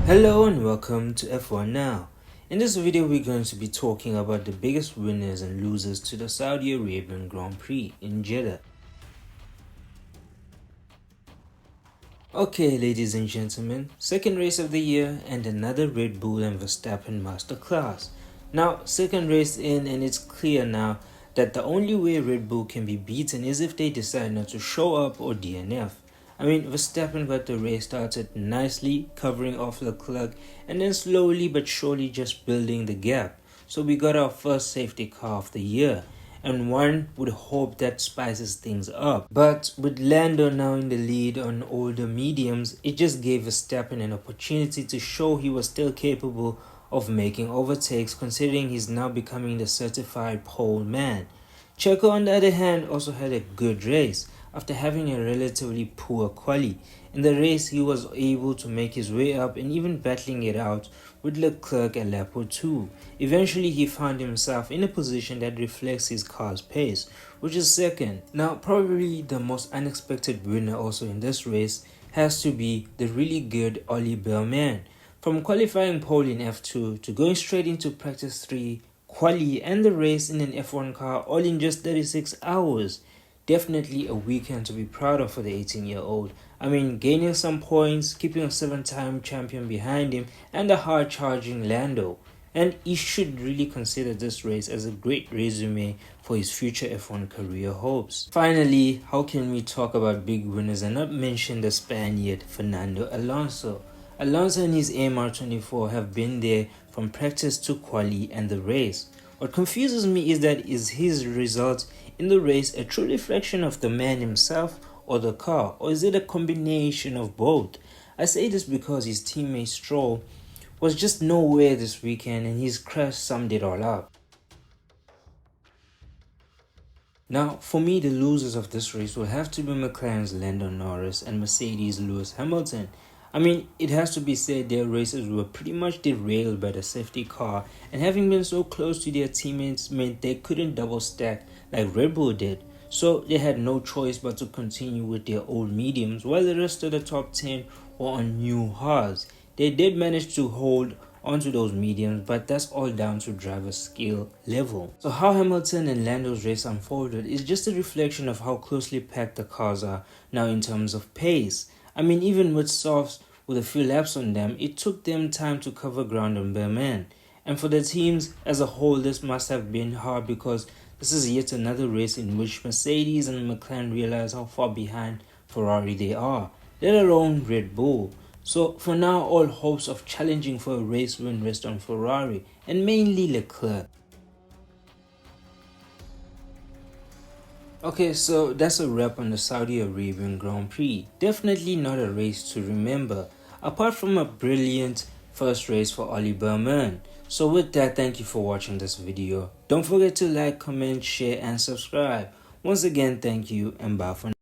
Hello and welcome to F1 Now. In this video we're going to be talking about the biggest winners and losers to the Saudi Arabian Grand Prix in Jeddah. Okay, ladies and gentlemen, second race of the year and another Red Bull and Verstappen masterclass. Now, second race in, and it's clear now that the only way Red Bull can be beaten is if they decide not to show up or DNF. I mean, Verstappen got the race started nicely, covering off Leclerc, and then slowly but surely just building the gap. So we got our first safety car of the year, and one would hope that spices things up. But with Lando now in the lead on older mediums, it just gave Verstappen an opportunity to show he was still capable of making overtakes, considering he's now becoming the certified pole man. Checo, on the other hand, also had a good race. After having a relatively poor quali, in the race he was able to make his way up and even battling it out with Leclerc at lap 2. Eventually he found himself in a position that reflects his car's pace, which is second. Now, probably the most unexpected winner also in this race has to be the really good Oli Bellman. From qualifying pole in F2 to going straight into practice 3, quali and the race in an F1 car all in just 36 hours. Definitely a weekend to be proud of for the 18-year-old. I mean, gaining some points, keeping a 7-time champion behind him, and a hard-charging Lando. And he should really consider this race as a great resume for his future F1 career hopes. Finally, how can we talk about big winners and not mention the Spaniard Fernando Alonso? Alonso and his AMR24 have been there from practice to quali and the race. What confuses me is that is his results in the race a true reflection of the man himself or the car, or is it a combination of both? I say this because his teammate Stroll was just nowhere this weekend and his crash summed it all up. Now, for me, the losers of this race will have to be McLaren's Lando Norris and Mercedes' Lewis Hamilton. I mean, it has to be said their races were pretty much derailed by the safety car, and having been so close to their teammates meant they couldn't double stack like Red Bull did. So they had no choice but to continue with their old mediums while the rest of the top 10 were on new hards. They did manage to hold onto those mediums, but that's all down to driver skill level. So how Hamilton and Lando's race unfolded is just a reflection of how closely packed the cars are now in terms of pace. I mean, even with softs with a few laps on them, it took them time to cover ground on Bellman. And for the teams as a whole, this must have been hard because this is yet another race in which Mercedes and McLaren realize how far behind Ferrari they are, let alone Red Bull. So for now, all hopes of challenging for a race win rest on Ferrari and mainly Leclerc. Okay, so that's a wrap on the Saudi Arabian Grand Prix. Definitely not a race to remember, apart from a brilliant first race for Oli Bellman. So with that, thank you for watching this video. Don't forget to like, comment, share and subscribe. Once again, thank you and bye for now.